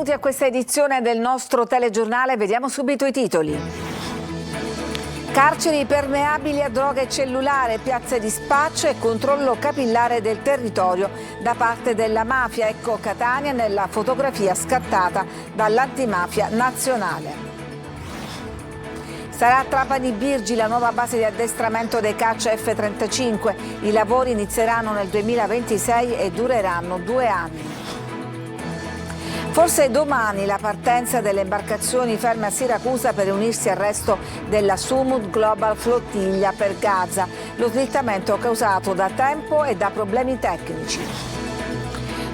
Benvenuti a questa edizione del nostro telegiornale. Vediamo subito i titoli. Carceri permeabili a droga e cellulare, piazze di spaccio e controllo capillare del territorio da parte della mafia. Ecco Catania nella fotografia scattata dall'Antimafia Nazionale. Sarà a Trapani Birgi la nuova base di addestramento dei caccia F-35. I lavori inizieranno nel 2026 e dureranno 2 anni. Forse domani la partenza delle imbarcazioni ferme a Siracusa per unirsi al resto della Sumud Global Flottiglia per Gaza. Lo slittamento causato da tempo e da problemi tecnici.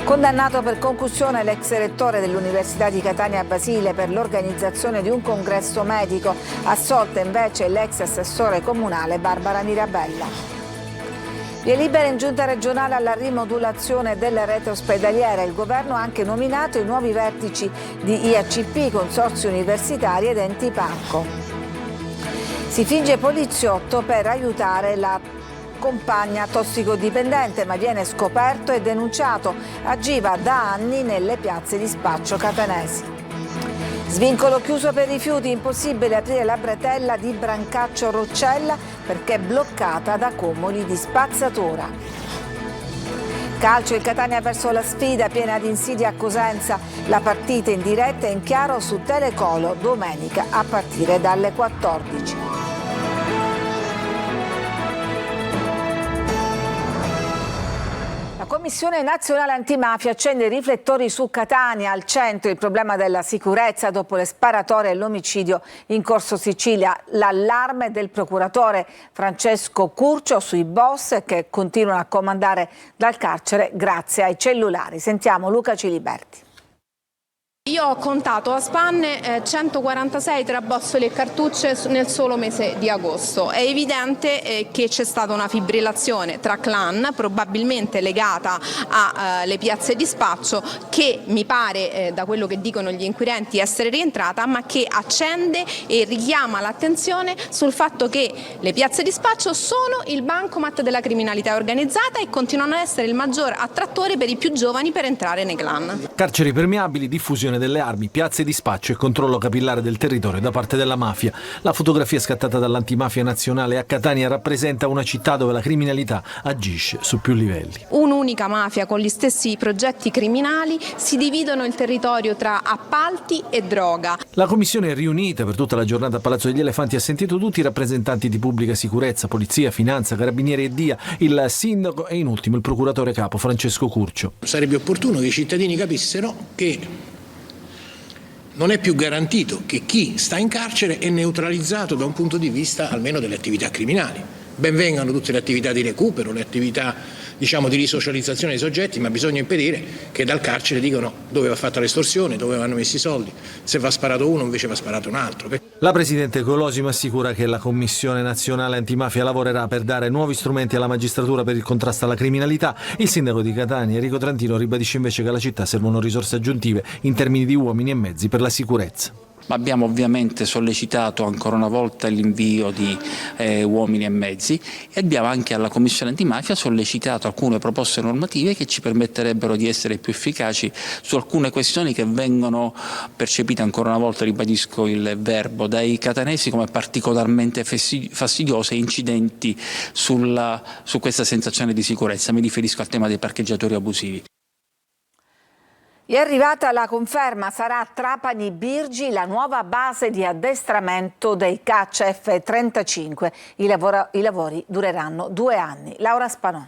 Condannato per concussione l'ex rettore dell'Università di Catania Basile per l'organizzazione di un congresso medico, assolta invece l'ex assessore comunale Barbara Mirabella. Via libera in giunta regionale alla rimodulazione delle rete ospedaliere. Il governo ha anche nominato i nuovi vertici di IACP, consorzi universitari ed enti parco. Si finge poliziotto per aiutare la compagna tossicodipendente, ma viene scoperto e denunciato. Agiva da anni nelle piazze di spaccio catanesi. Svincolo chiuso per rifiuti, impossibile aprire la bretella di Brancaccio Roccella perché è bloccata da cumuli di spazzatura. Calcio, il Catania verso la sfida, piena di insidie a Cosenza. La partita in diretta e in chiaro su Telecolo domenica a partire dalle 14. La Commissione Nazionale Antimafia accende i riflettori su Catania, al centro il problema della sicurezza dopo le sparatorie e l'omicidio in Corso Sicilia. L'allarme del procuratore Francesco Curcio sui boss che continuano a comandare dal carcere grazie ai cellulari. Sentiamo Luca Ciliberti. Io ho contato a spanne 146 tra bossoli e cartucce nel solo mese di agosto. È evidente che c'è stata una fibrillazione tra clan, probabilmente legata alle piazze di spaccio, che mi pare, da quello che dicono gli inquirenti, essere rientrata, ma che accende e richiama l'attenzione sul fatto che le piazze di spaccio sono il bancomat della criminalità organizzata e continuano a essere il maggior attrattore per i più giovani per entrare nei clan. Carceri permeabili, diffusione delle armi, piazze di spaccio e controllo capillare del territorio da parte della mafia. La fotografia scattata dall'Antimafia Nazionale a Catania rappresenta una città dove la criminalità agisce su più livelli. Un'unica mafia con gli stessi progetti criminali, si dividono il territorio tra appalti e droga. La commissione è riunita per tutta la giornata a Palazzo degli Elefanti, ha sentito tutti i rappresentanti di pubblica sicurezza, polizia, finanza, carabinieri e DIA, il sindaco e in ultimo il procuratore capo Francesco Curcio. Sarebbe opportuno che i cittadini capissero che non è più garantito che chi sta in carcere è neutralizzato da un punto di vista almeno delle attività criminali. Ben vengano tutte le attività di recupero, le attività di risocializzazione dei soggetti, ma bisogna impedire che dal carcere dicano dove va fatta l'estorsione, dove vanno messi i soldi, se va sparato uno invece va sparato un altro. La Presidente Colosimo assicura che la Commissione Nazionale Antimafia lavorerà per dare nuovi strumenti alla magistratura per il contrasto alla criminalità. Il sindaco di Catania, Enrico Trantino, ribadisce invece che alla città servono risorse aggiuntive in termini di uomini e mezzi per la sicurezza. Abbiamo ovviamente sollecitato ancora una volta l'invio di uomini e mezzi e abbiamo anche alla Commissione Antimafia sollecitato alcune proposte normative che ci permetterebbero di essere più efficaci su alcune questioni che vengono percepite, ancora una volta ribadisco il verbo, dai catanesi come particolarmente fastidiose e incidenti su questa sensazione di sicurezza. Mi riferisco al tema dei parcheggiatori abusivi. È arrivata la conferma, sarà a Trapani Birgi la nuova base di addestramento dei caccia F-35. I lavori dureranno 2 anni. Laura Spanò.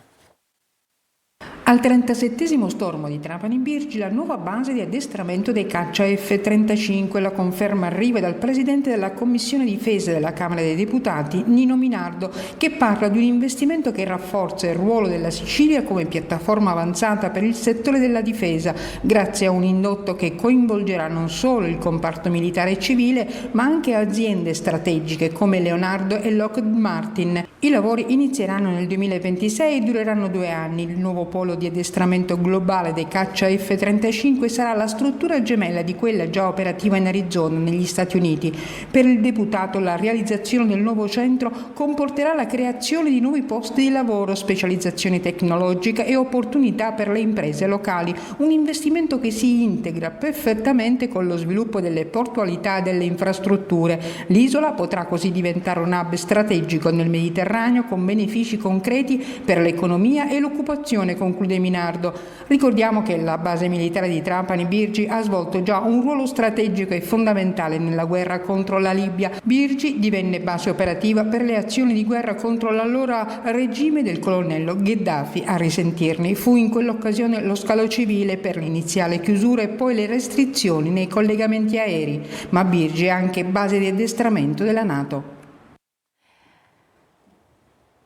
Al 37° stormo di Trapani Birgi la nuova base di addestramento dei caccia F-35. La conferma arriva dal presidente della Commissione Difesa della Camera dei Deputati, Nino Minardo, che parla di un investimento che rafforza il ruolo della Sicilia come piattaforma avanzata per il settore della difesa, grazie a un indotto che coinvolgerà non solo il comparto militare e civile, ma anche aziende strategiche come Leonardo e Lockheed Martin. I lavori inizieranno nel 2026 e dureranno 2 anni. Il nuovo polo di addestramento globale dei caccia F-35 sarà la struttura gemella di quella già operativa in Arizona, negli Stati Uniti. Per il deputato la realizzazione del nuovo centro comporterà la creazione di nuovi posti di lavoro, specializzazione tecnologica e opportunità per le imprese locali, un investimento che si integra perfettamente con lo sviluppo delle portualità e delle infrastrutture. L'isola potrà così diventare un hub strategico nel Mediterraneo con benefici concreti per l'economia e l'occupazione, conclude Minardo. Ricordiamo che la base militare di Trapani Birgi ha svolto già un ruolo strategico e fondamentale nella guerra contro la Libia. Birgi divenne base operativa per le azioni di guerra contro l'allora regime del colonnello Gheddafi. A risentirne fu in quell'occasione lo scalo civile per l'iniziale chiusura e poi le restrizioni nei collegamenti aerei, ma Birgi è anche base di addestramento della NATO.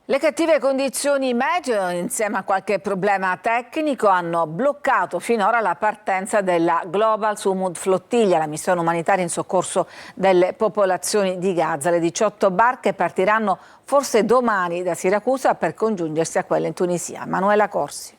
Le cattive condizioni meteo, insieme a qualche problema tecnico, hanno bloccato finora la partenza della Global Sumud Flottiglia, la missione umanitaria in soccorso delle popolazioni di Gaza. Le 18 barche partiranno forse domani da Siracusa per congiungersi a quelle in Tunisia. Manuela Corsi.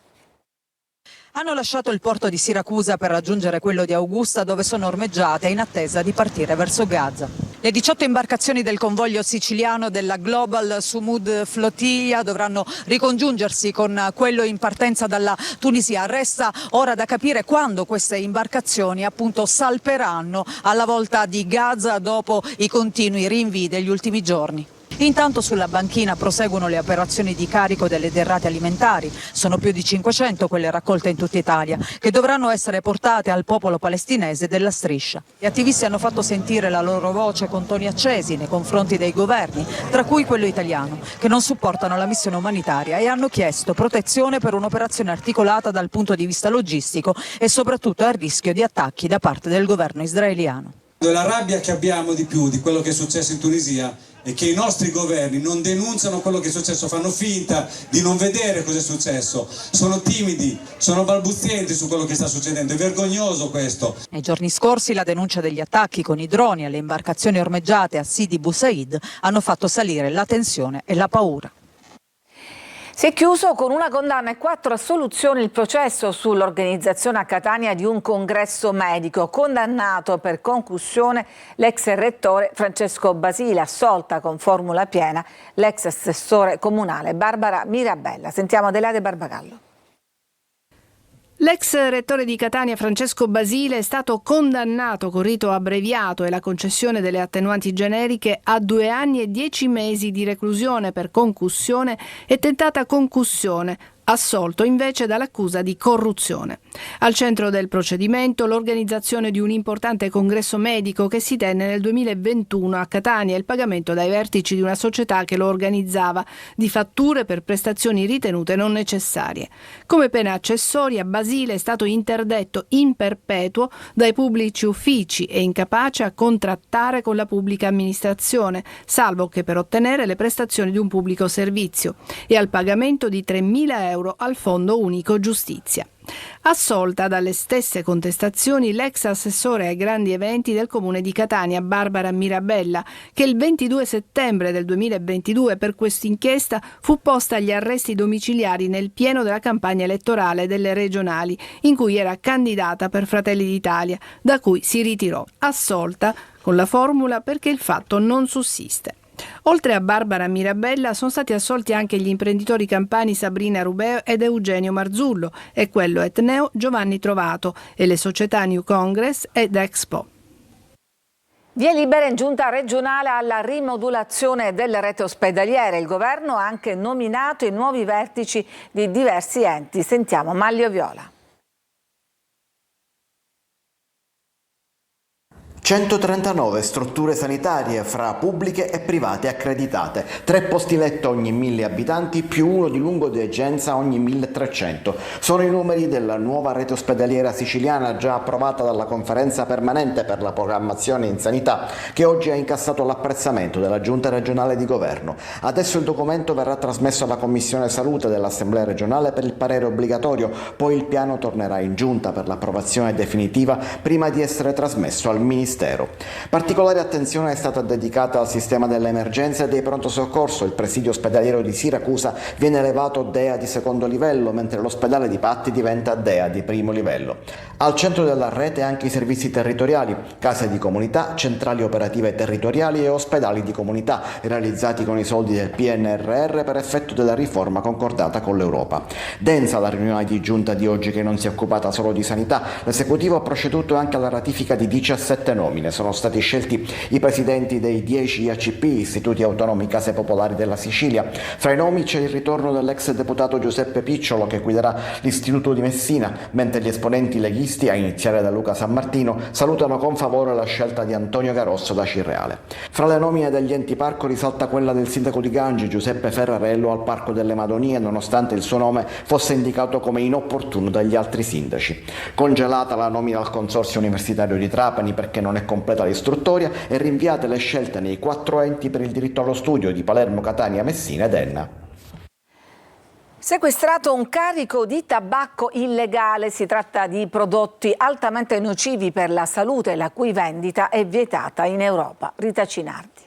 Hanno lasciato il porto di Siracusa per raggiungere quello di Augusta, dove sono ormeggiate in attesa di partire verso Gaza. Le 18 imbarcazioni del convoglio siciliano della Global Sumud Flottiglia dovranno ricongiungersi con quello in partenza dalla Tunisia. Resta ora da capire quando queste imbarcazioni appunto salperanno alla volta di Gaza dopo i continui rinvii degli ultimi giorni. Intanto sulla banchina proseguono le operazioni di carico delle derrate alimentari. Sono più di 500 quelle raccolte in tutta Italia, che dovranno essere portate al popolo palestinese della striscia. Gli attivisti hanno fatto sentire la loro voce con toni accesi nei confronti dei governi, tra cui quello italiano, che non supportano la missione umanitaria e hanno chiesto protezione per un'operazione articolata dal punto di vista logistico e soprattutto a rischio di attacchi da parte del governo israeliano. La rabbia che abbiamo di più di quello che è successo in Tunisia è che i nostri governi non denunciano quello che è successo, fanno finta di non vedere cosa è successo, sono timidi, sono balbuzienti su quello che sta succedendo, è vergognoso questo. Nei giorni scorsi la denuncia degli attacchi con i droni alle imbarcazioni ormeggiate a Sidi Bou Said hanno fatto salire la tensione e la paura. Si è chiuso con una condanna e 4 assoluzioni il processo sull'organizzazione a Catania di un congresso medico. Condannato per concussione l'ex rettore Francesco Basile, assolta con formula piena l'ex assessore comunale Barbara Mirabella. Sentiamo Adelaide Barbagallo. L'ex rettore di Catania Francesco Basile è stato condannato con rito abbreviato e la concessione delle attenuanti generiche a 2 anni e 10 mesi di reclusione per concussione e tentata concussione, assolto invece dall'accusa di corruzione. Al centro del procedimento l'organizzazione di un importante congresso medico che si tenne nel 2021 a Catania e il pagamento dai vertici di una società che lo organizzava di fatture per prestazioni ritenute non necessarie. Come pena accessoria, Basile è stato interdetto in perpetuo dai pubblici uffici e incapace a contrattare con la pubblica amministrazione, salvo che per ottenere le prestazioni di un pubblico servizio, e al pagamento di 3.000 euro al Fondo Unico Giustizia. Assolta dalle stesse contestazioni l'ex assessore ai grandi eventi del comune di Catania, Barbara Mirabella, che il 22 settembre del 2022 per quest'inchiesta fu posta agli arresti domiciliari nel pieno della campagna elettorale delle regionali, in cui era candidata per Fratelli d'Italia, da cui si ritirò, assolta con la formula perché il fatto non sussiste. Oltre a Barbara Mirabella sono stati assolti anche gli imprenditori campani Sabrina Rubeo ed Eugenio Marzullo e quello etneo Giovanni Trovato e le società New Congress ed Expo. Via libera in giunta regionale alla rimodulazione delle rete ospedaliere. Il governo ha anche nominato i nuovi vertici di diversi enti. Sentiamo Maglio Viola. 139 strutture sanitarie fra pubbliche e private accreditate, 3 posti letto ogni 1000 abitanti più 1 di lungodegenza ogni 1300. Sono i numeri della nuova rete ospedaliera siciliana già approvata dalla conferenza permanente per la programmazione in sanità, che oggi ha incassato l'apprezzamento della giunta regionale di governo. Adesso il documento verrà trasmesso alla Commissione Salute dell'Assemblea regionale per il parere obbligatorio, poi il piano tornerà in giunta per l'approvazione definitiva prima di essere trasmesso al Ministero Ministero. Particolare attenzione è stata dedicata al sistema delle emergenze e dei pronto soccorso. Il presidio ospedaliero di Siracusa viene elevato DEA di secondo livello, mentre l'ospedale di Patti diventa DEA di primo livello. Al centro della rete anche i servizi territoriali, case di comunità, centrali operative territoriali e ospedali di comunità, realizzati con i soldi del PNRR per effetto della riforma concordata con l'Europa. Densa la riunione di giunta di oggi, che non si è occupata solo di sanità. L'esecutivo ha proceduto anche alla ratifica di 17 nomine. Sono stati scelti i presidenti dei 10 IACP, Istituti Autonomi Case Popolari della Sicilia. Fra i nomi c'è il ritorno dell'ex deputato Giuseppe Picciolo, che guiderà l'Istituto di Messina, mentre gli esponenti leghisti, a iniziare da Luca Sammartino, salutano con favore la scelta di Antonio Garosso da Cirreale. Fra le nomine degli enti parco risalta quella del sindaco di Gangi, Giuseppe Ferrarello, al Parco delle Madonie, nonostante il suo nome fosse indicato come inopportuno dagli altri sindaci. Congelata la nomina al Consorzio Universitario di Trapani perché non è completa l'istruttoria, e rinviate le scelte nei 4 enti per il diritto allo studio di Palermo, Catania, Messina ed Enna. Sequestrato un carico di tabacco illegale. Si tratta di prodotti altamente nocivi per la salute, la cui vendita è vietata in Europa. Rita Cinardi.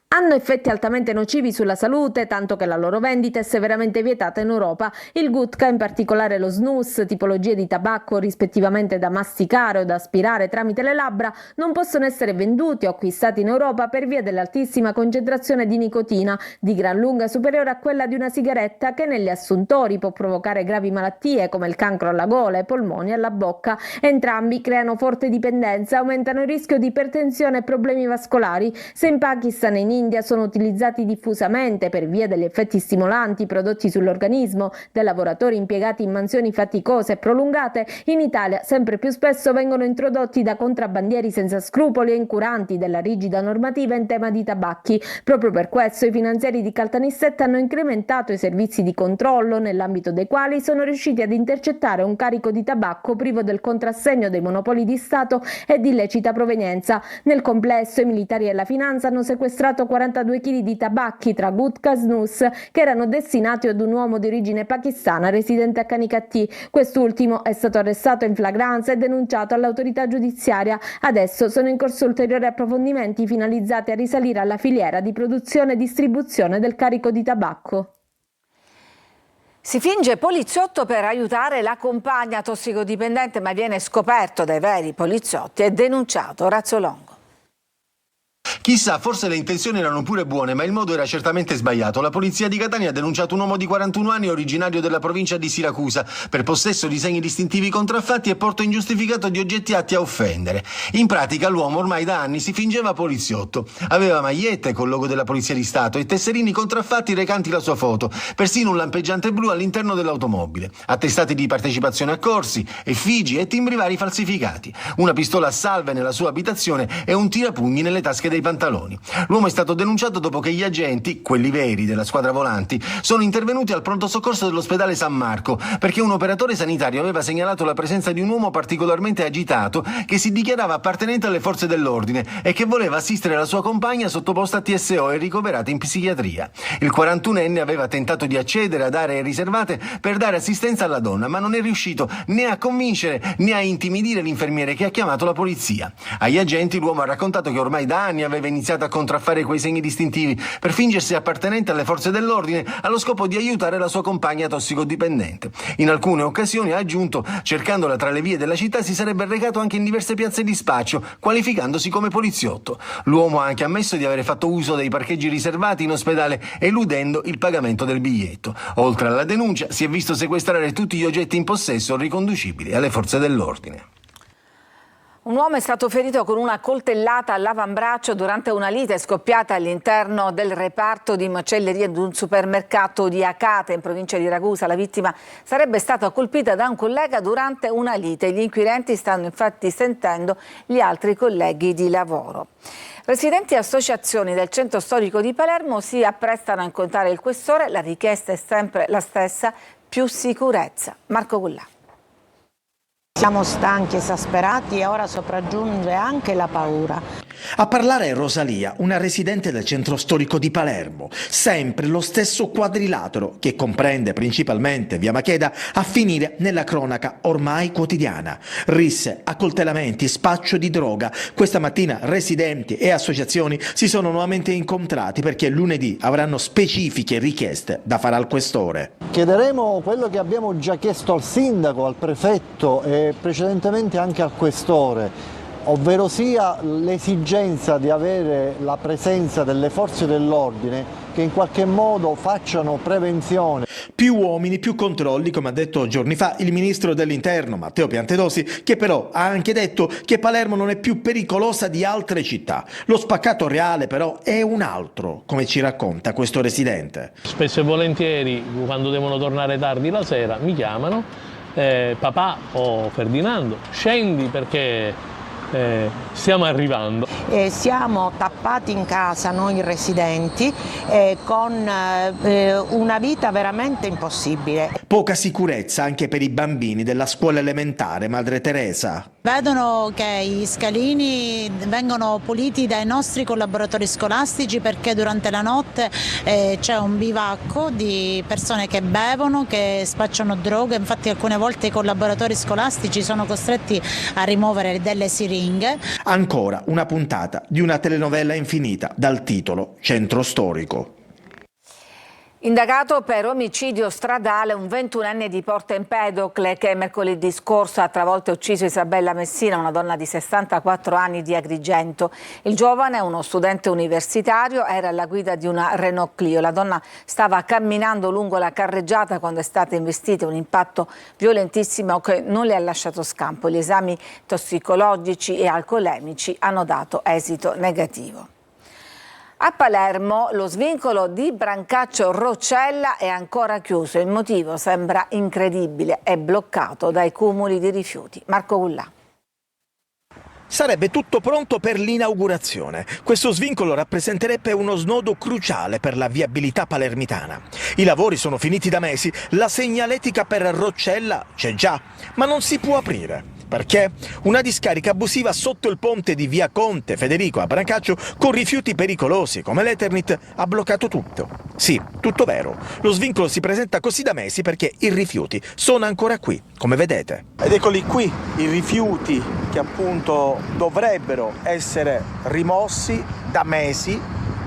Hanno effetti altamente nocivi sulla salute, tanto che la loro vendita è severamente vietata in Europa. Il gutka, in particolare lo snus, tipologie di tabacco rispettivamente da masticare o da aspirare tramite le labbra, non possono essere venduti o acquistati in Europa per via dell'altissima concentrazione di nicotina, di gran lunga superiore a quella di una sigaretta, che negli assuntori può provocare gravi malattie come il cancro alla gola, ai polmoni e alla bocca. Entrambi creano forte dipendenza, aumentano il rischio di ipertensione e problemi vascolari. Se in Pakistan e in India sono utilizzati diffusamente per via degli effetti stimolanti prodotti sull'organismo dai lavoratori impiegati in mansioni faticose e prolungate, in Italia sempre più spesso vengono introdotti da contrabbandieri senza scrupoli e incuranti della rigida normativa in tema di tabacchi. Proprio per questo i finanzieri di Caltanissetta hanno incrementato i servizi di controllo, nell'ambito dei quali sono riusciti ad intercettare un carico di tabacco privo del contrassegno dei monopoli di Stato e di illecita provenienza. Nel complesso i militari e la finanza hanno sequestrato 42 kg di tabacchi tra gutka e snus, che erano destinati ad un uomo di origine pakistana residente a Canicattì. Quest'ultimo è stato arrestato in flagranza e denunciato all'autorità giudiziaria. Adesso sono in corso ulteriori approfondimenti finalizzati a risalire alla filiera di produzione e distribuzione del carico di tabacco. Si finge poliziotto per aiutare la compagna tossicodipendente, ma viene scoperto dai veri poliziotti e denunciato. Razzolongo. Chissà, forse le intenzioni erano pure buone, ma il modo era certamente sbagliato. La polizia di Catania ha denunciato un uomo di 41 anni originario della provincia di Siracusa per possesso di segni distintivi contraffatti e porto ingiustificato di oggetti atti a offendere. In pratica l'uomo ormai da anni si fingeva poliziotto. Aveva magliette col logo della Polizia di Stato e tesserini contraffatti recanti la sua foto, persino un lampeggiante blu all'interno dell'automobile, attestati di partecipazione a corsi, effigi e timbri vari falsificati, una pistola a salve nella sua abitazione e un tirapugni nelle tasche dei pantaloni. L'uomo è stato denunciato dopo che gli agenti, quelli veri della squadra volanti, sono intervenuti al pronto soccorso dell'ospedale San Marco perché un operatore sanitario aveva segnalato la presenza di un uomo particolarmente agitato che si dichiarava appartenente alle forze dell'ordine e che voleva assistere la sua compagna sottoposta a TSO e ricoverata in psichiatria. Il 41enne aveva tentato di accedere ad aree riservate per dare assistenza alla donna, ma non è riuscito né a convincere né a intimidire l'infermiere che ha chiamato la polizia. Agli agenti l'uomo ha raccontato che ormai da anni aveva iniziato a contraffare quei segni distintivi per fingersi appartenente alle forze dell'ordine allo scopo di aiutare la sua compagna tossicodipendente. In alcune occasioni, ha aggiunto, cercandola tra le vie della città, si sarebbe recato anche in diverse piazze di spaccio, qualificandosi come poliziotto. L'uomo ha anche ammesso di aver fatto uso dei parcheggi riservati in ospedale, eludendo il pagamento del biglietto. Oltre alla denuncia, si è visto sequestrare tutti gli oggetti in possesso riconducibili alle forze dell'ordine. Un uomo è stato ferito con una coltellata all'avambraccio durante una lite scoppiata all'interno del reparto di macelleria di un supermercato di Acate, in provincia di Ragusa. La vittima sarebbe stata colpita da un collega durante una lite. Gli inquirenti stanno infatti sentendo gli altri colleghi di lavoro. Residenti e associazioni del centro storico di Palermo si apprestano a incontrare il questore. La richiesta è sempre la stessa: più sicurezza. Marco Gullà. Siamo stanchi, esasperati e ora sopraggiunge anche la paura. A parlare è Rosalia, una residente del centro storico di Palermo, sempre lo stesso quadrilatero che comprende principalmente via Macheda a finire nella cronaca ormai quotidiana. Risse, accoltellamenti, spaccio di droga. Questa mattina residenti e associazioni si sono nuovamente incontrati perché lunedì avranno specifiche richieste da fare al questore. Chiederemo quello che abbiamo già chiesto al sindaco, al prefetto e precedentemente anche al questore, ovvero sia l'esigenza di avere la presenza delle forze dell'ordine che in qualche modo facciano prevenzione. Più uomini, più controlli, come ha detto giorni fa il ministro dell'Interno Matteo Piantedosi, che però ha anche detto che Palermo non è più pericolosa di altre città. Lo spaccato reale però è un altro, come ci racconta questo residente. Spesso e volentieri quando devono tornare tardi la sera mi chiamano, papà o Ferdinando, scendi perché stiamo arrivando. Siamo tappati in casa noi residenti con una vita veramente impossibile. Poca sicurezza anche per i bambini della scuola elementare Madre Teresa. Vedono che i scalini vengono puliti dai nostri collaboratori scolastici perché durante la notte c'è un bivacco di persone che bevono, che spacciano droga, infatti alcune volte i collaboratori scolastici sono costretti a rimuovere delle siringhe. Ancora una puntata di una telenovela infinita dal titolo Centro Storico. Indagato per omicidio stradale un 21enne di Porto Empedocle che mercoledì scorso ha travolto e ucciso Isabella Messina, una donna di 64 anni di Agrigento. Il giovane, uno studente universitario, era alla guida di una Renault Clio. La donna stava camminando lungo la carreggiata quando è stata investita, un impatto violentissimo che non le ha lasciato scampo. Gli esami tossicologici e alcolemici hanno dato esito negativo. A Palermo lo svincolo di Brancaccio Roccella è ancora chiuso. Il motivo sembra incredibile, è bloccato dai cumuli di rifiuti. Marco Gullà. Sarebbe tutto pronto per l'inaugurazione. Questo svincolo rappresenterebbe uno snodo cruciale per la viabilità palermitana. I lavori sono finiti da mesi, la segnaletica per Roccella c'è già, ma non si può aprire. Perché? Una discarica abusiva sotto il ponte di via Conte Federico a Brancaccio con rifiuti pericolosi come l'Eternit ha bloccato tutto. Sì, tutto vero. Lo svincolo si presenta così da mesi perché i rifiuti sono ancora qui, come vedete. Ed eccoli qui, i rifiuti che appunto dovrebbero essere rimossi da mesi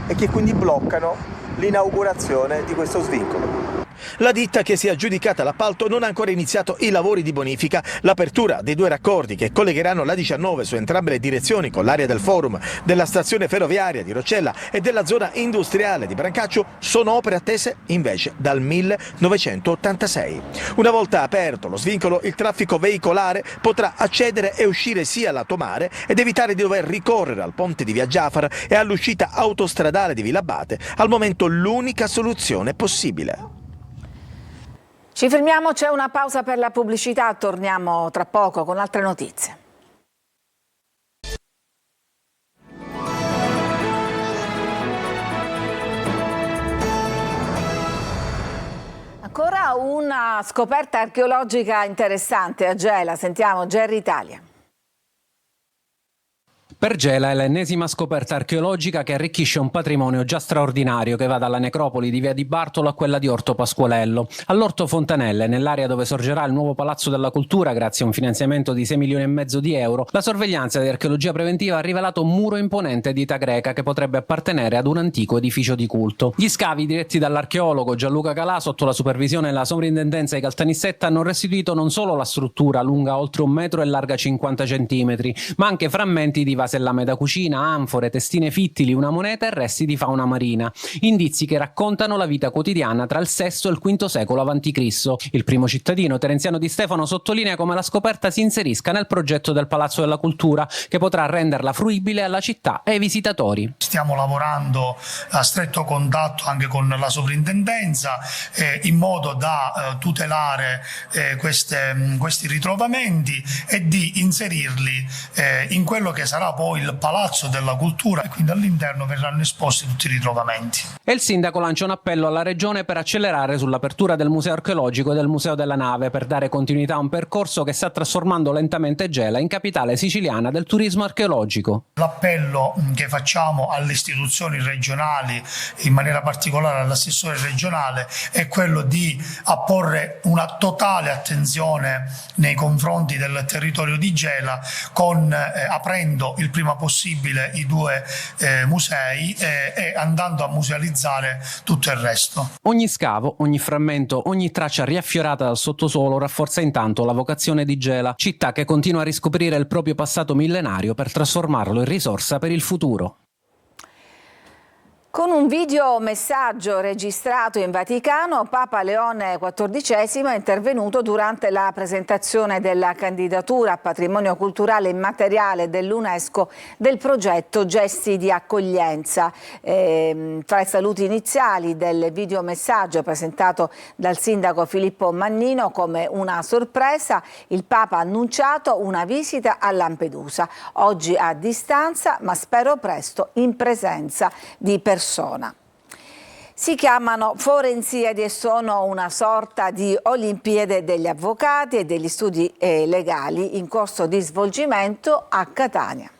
e che quindi bloccano l'inaugurazione di questo svincolo. La ditta che si è aggiudicata l'appalto non ha ancora iniziato i lavori di bonifica. L'apertura dei 2 raccordi che collegheranno la 19 su entrambe le direzioni con l'area del forum, della stazione ferroviaria di Roccella e della zona industriale di Brancaccio sono opere attese invece dal 1986. Una volta aperto lo svincolo, il traffico veicolare potrà accedere e uscire sia lato mare ed evitare di dover ricorrere al ponte di via Giafar e all'uscita autostradale di Villa Abate, al momento l'unica soluzione possibile. Ci fermiamo, c'è una pausa per la pubblicità, torniamo tra poco con altre notizie. Ancora una scoperta archeologica interessante a Gela, sentiamo Gerry Italia. Per Gela è l'ennesima scoperta archeologica che arricchisce un patrimonio già straordinario che va dalla necropoli di Via di Bartolo a quella di Orto Pasqualello. All'Orto Fontanelle, nell'area dove sorgerà il nuovo Palazzo della Cultura grazie a un finanziamento di 6,5 milioni di euro, la sorveglianza di archeologia preventiva ha rivelato un muro imponente di età greca che potrebbe appartenere ad un antico edificio di culto. Gli scavi diretti dall'archeologo Gianluca Calà sotto la supervisione della sovrintendenza di Caltanissetta hanno restituito non solo la struttura lunga oltre 1 metro e larga 50 centimetri, ma anche frammenti di lame da cucina, anfore, testine fittili, una moneta e resti di fauna marina. Indizi che raccontano la vita quotidiana tra il VI e il V secolo a.C. Il primo cittadino, Terenziano Di Stefano, sottolinea come la scoperta si inserisca nel progetto del Palazzo della Cultura, che potrà renderla fruibile alla città e ai visitatori. Stiamo lavorando a stretto contatto anche con la sovrintendenza in modo da tutelare questi ritrovamenti e di inserirli in quello che sarà poi il Palazzo della Cultura e quindi all'interno verranno esposti tutti i ritrovamenti. E il sindaco lancia un appello alla regione per accelerare sull'apertura del museo archeologico e del museo della nave per dare continuità a un percorso che sta trasformando lentamente Gela in capitale siciliana del turismo archeologico. L'appello che facciamo alle istituzioni regionali, in maniera particolare all'assessore regionale, è quello di apporre una totale attenzione nei confronti del territorio di Gela, aprendo il prima possibile i due musei e andando a musealizzare tutto il resto. Ogni scavo, ogni frammento, ogni traccia riaffiorata dal sottosuolo rafforza intanto la vocazione di Gela, città che continua a riscoprire il proprio passato millenario per trasformarlo in risorsa per il futuro. Con un videomessaggio registrato in Vaticano, Papa Leone XIV è intervenuto durante la presentazione della candidatura a patrimonio culturale immateriale dell'UNESCO del progetto Gesti di accoglienza. Tra i saluti iniziali del videomessaggio presentato dal sindaco Filippo Mannino, come una sorpresa, il Papa ha annunciato una visita a Lampedusa, oggi a distanza, ma spero presto in presenza di persona. Si chiamano Forensiadi e sono una sorta di Olimpiadi degli avvocati e degli studi legali in corso di svolgimento a Catania.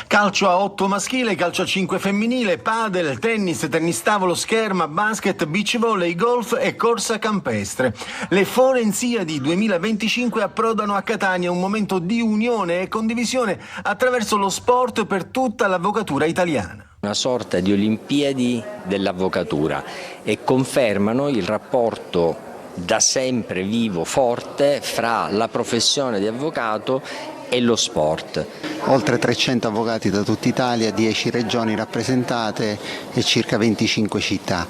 Calcio a 8 maschile, calcio a 5 femminile, padel, tennis, tennis tavolo, scherma, basket, beach volley, golf e corsa campestre. Le Forensiadi 2025 approdano a Catania, un momento di unione e condivisione attraverso lo sport per tutta l'avvocatura italiana. Una sorta di Olimpiadi dell'avvocatura e confermano il rapporto da sempre vivo, forte, fra la professione di avvocato e lo sport. Oltre 300 avvocati da tutta Italia, 10 regioni rappresentate e circa 25 città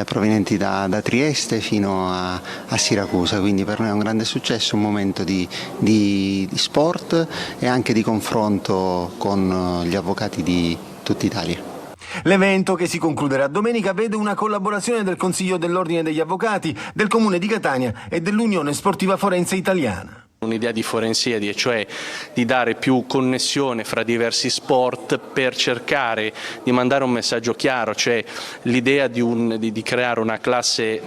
provenienti da Trieste fino a Siracusa, quindi per noi è un grande successo, un momento di sport e anche di confronto con gli avvocati di tutta Italia. L'evento, che si concluderà domenica, vede una collaborazione del Consiglio dell'Ordine degli Avvocati, del Comune di Catania e dell'Unione Sportiva Forense Italiana. Un'idea di Forensiadi, cioè di dare più connessione fra diversi sport per cercare di mandare un messaggio chiaro, cioè l'idea di creare una classe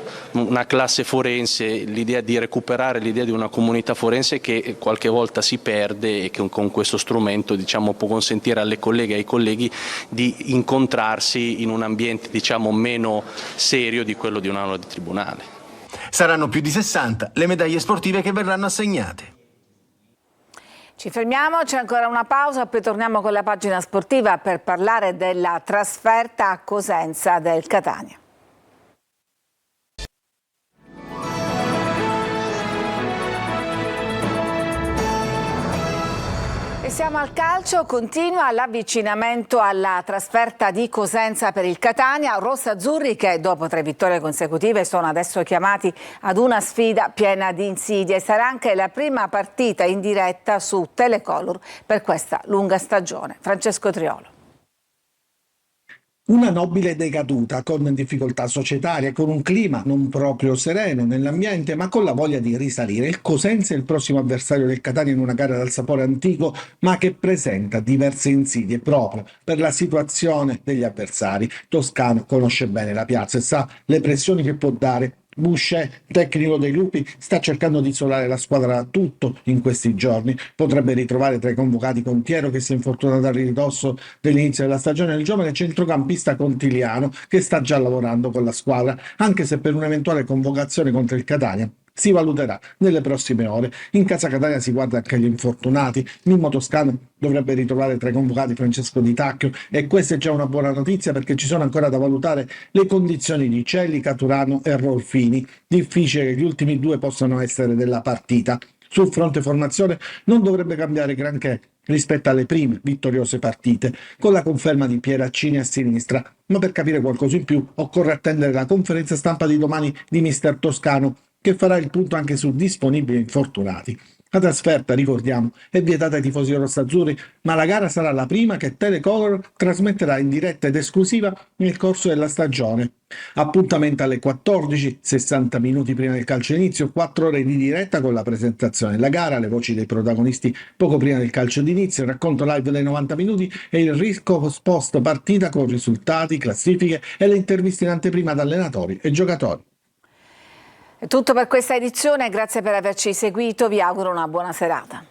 forense, l'idea di recuperare l'idea di una comunità forense che qualche volta si perde e che con questo strumento, diciamo, può consentire alle colleghe e ai colleghi di incontrarsi in un ambiente, diciamo, meno serio di quello di un'aula di tribunale. Saranno più di 60 le medaglie sportive che verranno assegnate. Ci fermiamo, c'è ancora una pausa, poi torniamo con la pagina sportiva per parlare della trasferta a Cosenza del Catania. Siamo al calcio, continua l'avvicinamento alla trasferta di Cosenza per il Catania, rossazzurri che dopo 3 vittorie consecutive sono adesso chiamati ad una sfida piena di insidie. Sarà anche la prima partita in diretta su Telecolor per questa lunga stagione. Francesco Triolo. Una nobile decaduta, con difficoltà societarie, con un clima non proprio sereno nell'ambiente, ma con la voglia di risalire. Il Cosenza è il prossimo avversario del Catania in una gara dal sapore antico, ma che presenta diverse insidie proprio per la situazione degli avversari. Toscano conosce bene la piazza e sa le pressioni che può dare. Boucher, tecnico dei Lupi, sta cercando di isolare la squadra da tutto in questi giorni. Potrebbe ritrovare tra i convocati Contiero, che si è infortunato al ridosso dell'inizio della stagione, il giovane centrocampista Contiliano, che sta già lavorando con la squadra, anche se per un'eventuale convocazione contro il Catania si valuterà nelle prossime ore. In casa Catania si guarda anche agli infortunati. Mimmo Toscano dovrebbe ritrovare tra i convocati Francesco Di Tacchio, e questa è già una buona notizia perché ci sono ancora da valutare le condizioni di Celli, Caturano e Rolfini. Difficile che gli ultimi due possano essere della partita. Sul fronte formazione non dovrebbe cambiare granché rispetto alle prime vittoriose partite, con la conferma di Pieraccini a sinistra, ma per capire qualcosa in più occorre attendere la conferenza stampa di domani di mister Toscano, che farà il punto anche su disponibili infortunati. La trasferta, ricordiamo, è vietata ai tifosi rossazzurri, ma la gara sarà la prima che Telecolor trasmetterà in diretta ed esclusiva nel corso della stagione. Appuntamento alle 14, 60 minuti prima del calcio inizio, 4 ore di diretta con la presentazione della gara, le voci dei protagonisti poco prima del calcio d'inizio, il racconto live dei 90 minuti e il rischio post partita con risultati, classifiche e le interviste in anteprima ad allenatori e giocatori. È tutto per questa edizione, grazie per averci seguito, vi auguro una buona serata.